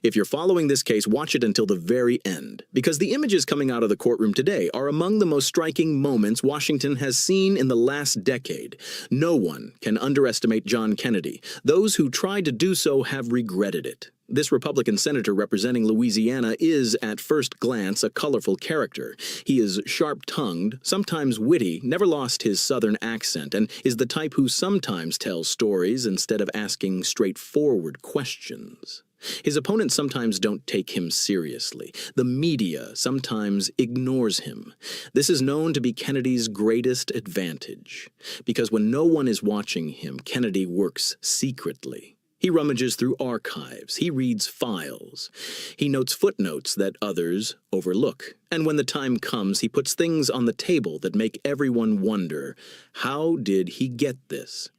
If you're following this case, watch it until the very end, because the images coming out of the courtroom today are among the most striking moments Washington has seen in the last decade. No one can underestimate John Kennedy. Those who tried to do so have regretted it. This Republican senator representing Louisiana is, at first glance, a colorful character. He is sharp-tongued, sometimes witty, never lost his Southern accent, and is the type who sometimes tells stories instead of asking straightforward questions. His opponents sometimes don't take him seriously. The media sometimes ignores him. This is known to be Kennedy's greatest advantage, because when no one is watching him, Kennedy works secretly. He rummages through archives, he reads files, he notes footnotes that others overlook, and when the time comes, he puts things on the table that make everyone wonder, how did he get this?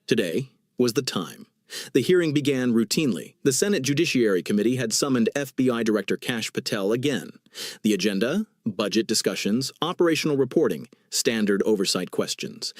Today was the time. The hearing began routinely. The Senate Judiciary Committee had summoned FBI Director Kash Patel again. The agenda? Budget discussions, operational reporting, standard oversight questions.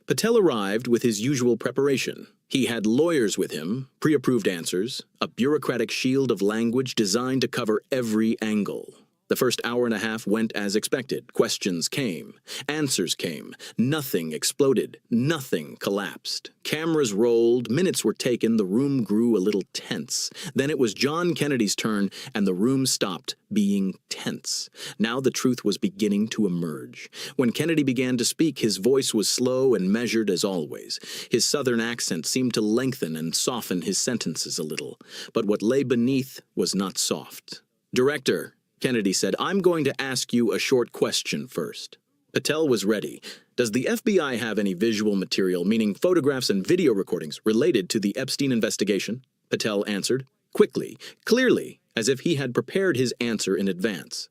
Patel arrived with his usual preparation. He had lawyers with him, pre-approved answers, a bureaucratic shield of language designed to cover every angle. The first hour and a half went as expected. Questions came. Answers came. Nothing exploded. Nothing collapsed. Cameras rolled. Minutes were taken. The room grew a little tense. Then it was John Kennedy's turn, and the room stopped being tense. Now the truth was beginning to emerge. When Kennedy began to speak, his voice was slow and measured as always. His Southern accent seemed to lengthen and soften his sentences a little. But what lay beneath was not soft. "Director," Kennedy said, "I'm going to ask you a short question first." Patel was ready. "Does the FBI have any visual material, meaning photographs and video recordings, related to the Epstein investigation?" Patel answered, quickly, clearly, as if he had prepared his answer in advance.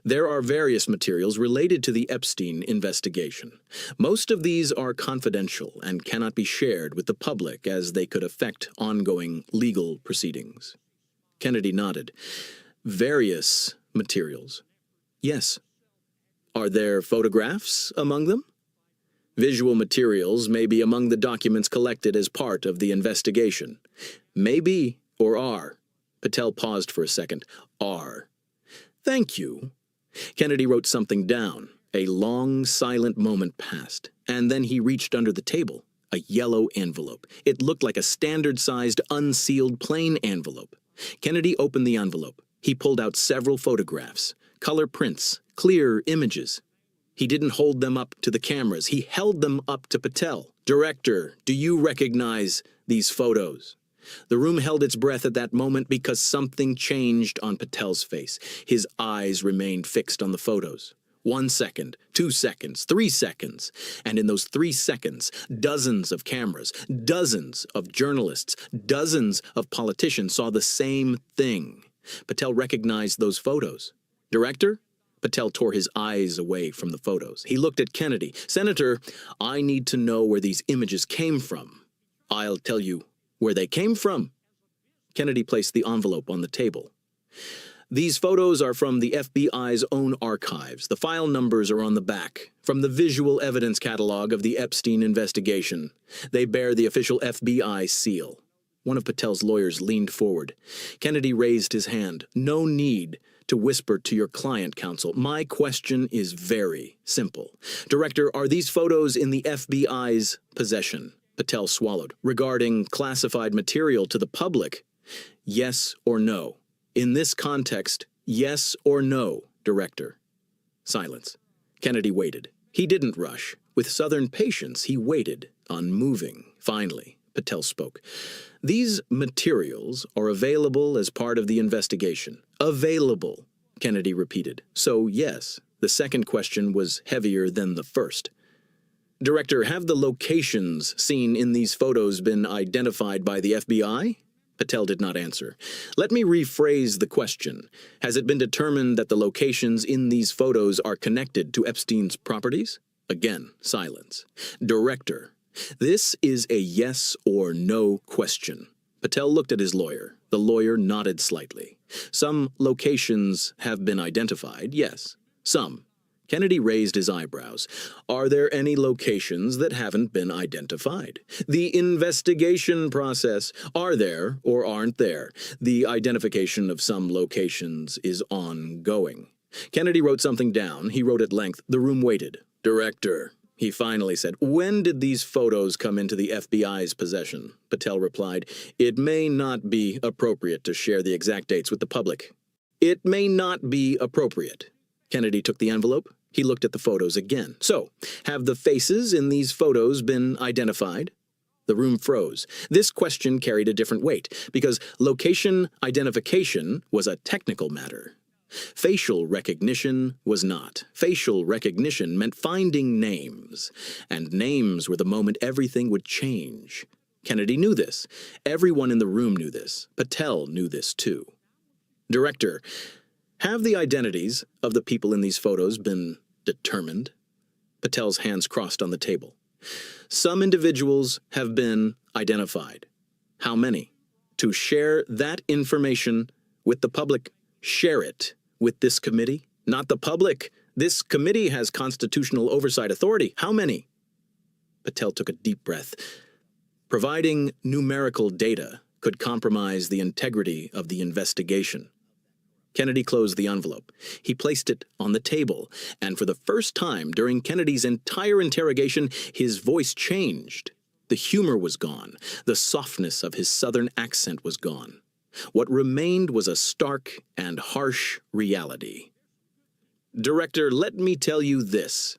"There are various materials related to the Epstein investigation. Most of these are confidential and cannot be shared with the public as they could affect ongoing legal proceedings." Kennedy nodded. "Various materials. Yes. Are there photographs among them?" "Visual materials may be among the documents collected as part of the investigation." "May be or are." Patel paused for a second. "Are. Thank you." Kennedy wrote something down. A long, silent moment passed, and then he reached under the table. A yellow envelope. It looked like a standard-sized, unsealed, plain envelope. Kennedy opened the envelope. He pulled out several photographs, color prints, clear images. He didn't hold them up to the cameras. He held them up to Patel. "Director, do you recognize these photos?" The room held its breath at that moment because something changed on Patel's face. His eyes remained fixed on the photos. 1 second, 2 seconds, 3 seconds. And in those 3 seconds, dozens of cameras, dozens of journalists, dozens of politicians saw the same thing. Patel recognized those photos. "Director?" Patel tore his eyes away from the photos. He looked at Kennedy. "Senator, I need to know where these images came from." "I'll tell you where they came from." Kennedy placed the envelope on the table. "These photos are from the FBI's own archives. The file numbers are on the back, from the visual evidence catalog of the Epstein investigation. They bear the official FBI seal." One of Patel's lawyers leaned forward. Kennedy raised his hand. "No need to whisper to your client, counsel. My question is very simple. Director, are these photos in the FBI's possession?" Patel swallowed. "Regarding classified material to the public? Yes or no? In this context, yes or no, Director?" Silence. Kennedy waited. He didn't rush. With Southern patience, he waited, unmoving. Finally, Patel spoke. "These materials are available as part of the investigation." "Available," Kennedy repeated. "So, yes, the second question was heavier than the first." "Director, have the locations seen in these photos been identified by the FBI?" Patel did not answer. "Let me rephrase the question. Has it been determined that the locations in these photos are connected to Epstein's properties?" Again, silence. "Director, this is a yes or no question." Patel looked at his lawyer. The lawyer nodded slightly. "Some locations have been identified, yes. Some." Kennedy raised his eyebrows. Are there any locations that haven't been identified? The investigation process. Are there or aren't there? The identification of some locations is ongoing. Kennedy wrote something down. He wrote at length. The room waited. Director, he finally said, when did these photos come into the FBI's possession? Patel replied, it may not be appropriate to share the exact dates with the public. It may not be appropriate. Kennedy took the envelope. He looked at the photos again. So, have the faces in these photos been identified? The room froze. This question carried a different weight, because location identification was a technical matter. Facial recognition was not. Facial recognition meant finding names, and names were the moment everything would change. Kennedy knew this. Everyone in the room knew this. Patel knew this too. Director, have the identities of the people in these photos been determined? Patel's hands crossed on the table. Some individuals have been identified. How many? To share that information with the public, share it with this committee? Not the public. This committee has constitutional oversight authority. How many? Patel took a deep breath. Providing numerical data could compromise the integrity of the investigation. Kennedy closed the envelope. He placed it on the table, and for the first time during Kennedy's entire interrogation, his voice changed. The humor was gone. The softness of his Southern accent was gone. What remained was a stark and harsh reality. Director, let me tell you this.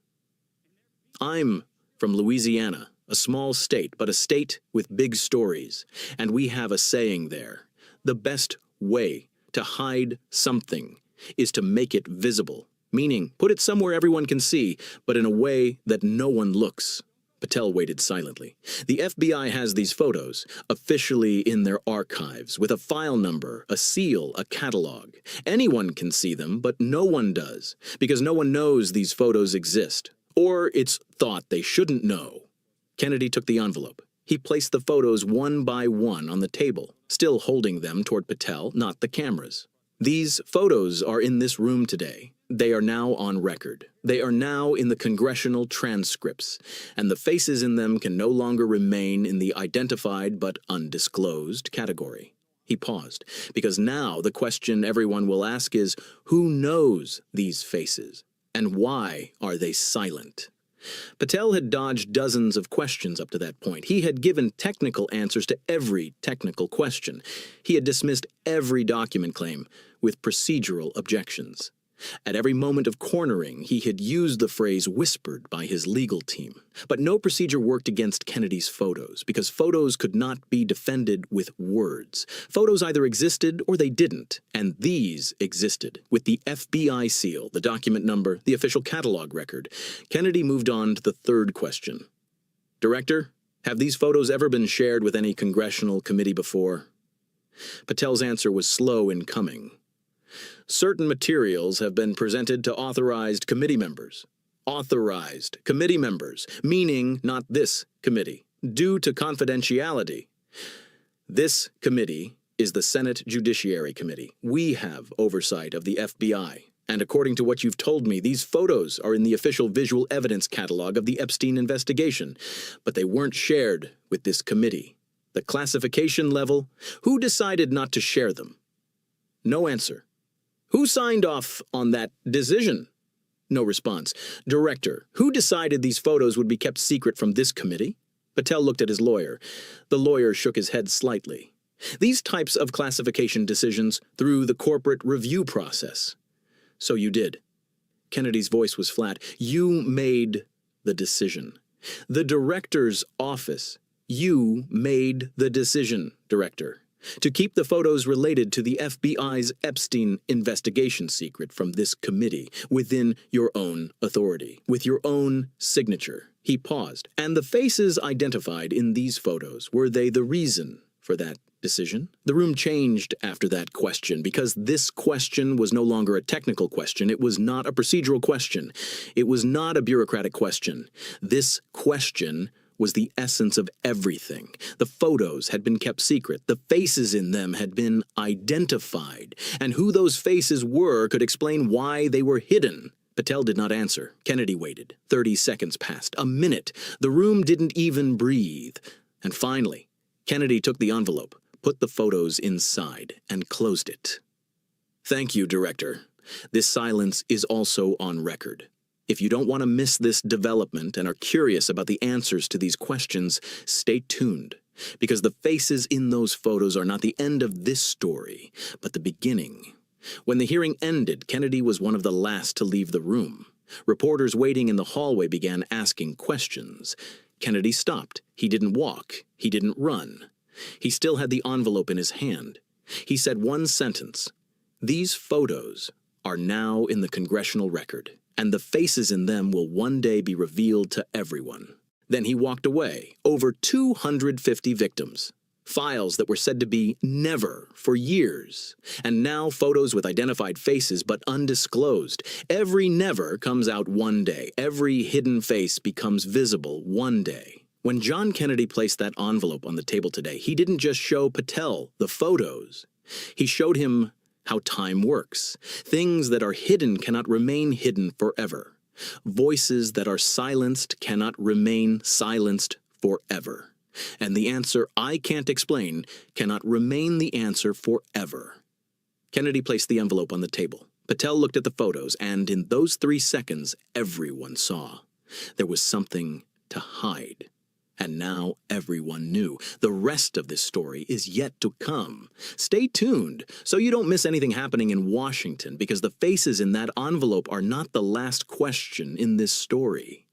I'm from Louisiana, a small state, but a state with big stories, and we have a saying there. The best way to hide something is to make it visible, meaning put it somewhere everyone can see, but in a way that no one looks. Patel waited silently. The FBI has these photos, officially in their archives, with a file number, a seal, a catalog. Anyone can see them, but no one does, because no one knows these photos exist, or it's thought they shouldn't know. Kennedy took the envelope. He placed the photos one by one on the table, still holding them toward Patel, not the cameras. These photos are in this room today. They are now on record. They are now in the congressional transcripts, and the faces in them can no longer remain in the identified but undisclosed category. He paused, because now the question everyone will ask is, who knows these faces, and why are they silent? Patel had dodged dozens of questions up to that point. He had given technical answers to every technical question. He had dismissed every document claim with procedural objections. At every moment of cornering, he had used the phrase whispered by his legal team. But no procedure worked against Kennedy's photos, because photos could not be defended with words. Photos either existed or they didn't, and these existed. With the FBI seal, the document number, the official catalog record, Kennedy moved on to the third question. Director, have these photos ever been shared with any congressional committee before? Patel's answer was slow in coming. Certain materials have been presented to authorized committee members. Authorized committee members, meaning not this committee, due to confidentiality. This committee is the Senate Judiciary Committee. We have oversight of the FBI. And according to what you've told me, these photos are in the official visual evidence catalog of the Epstein investigation. But they weren't shared with this committee. The classification level, who decided not to share them? No answer. Who signed off on that decision? No response. Director, who decided these photos would be kept secret from this committee? Patel looked at his lawyer. The lawyer shook his head slightly. These types of classification decisions through the corporate review process. So you did. Kennedy's voice was flat. You made the decision. The director's office. You made the decision, Director, to keep the photos related to the FBI's Epstein investigation secret from this committee within your own authority, with your own signature. He paused. And the faces identified in these photos, were they the reason for that decision? The room changed after that question, because this question was no longer a technical question. It was not a procedural question. It was not a bureaucratic question. This question was the essence of everything. The photos had been kept secret. The faces in them had been identified. And who those faces were could explain why they were hidden. Patel did not answer. Kennedy waited. 30 seconds passed. A minute. The room didn't even breathe. And finally, Kennedy took the envelope, put the photos inside, and closed it. Thank you, Director. This silence is also on record. If you don't want to miss this development and are curious about the answers to these questions, stay tuned, because the faces in those photos are not the end of this story, but the beginning. When the hearing ended, Kennedy was one of the last to leave the room. Reporters waiting in the hallway began asking questions. Kennedy stopped. He didn't walk. He didn't run. He still had the envelope in his hand. He said one sentence: "These photos are now in the congressional record, and the faces in them will one day be revealed to everyone." Then he walked away. Over 250 victims. Files that were said to be never for years. And now photos with identified faces but undisclosed. Every never comes out one day. Every hidden face becomes visible one day. When John Kennedy placed that envelope on the table today, he didn't just show Patel the photos. He showed him how time works. Things that are hidden cannot remain hidden forever. Voices that are silenced cannot remain silenced forever. And the answer I can't explain cannot remain the answer forever. Kennedy placed the envelope on the table. Patel looked at the photos, and in those 3 seconds, everyone saw. There was something to hide. And now everyone knew. The rest of this story is yet to come. Stay tuned so you don't miss anything happening in Washington, because the faces in that envelope are not the last question in this story.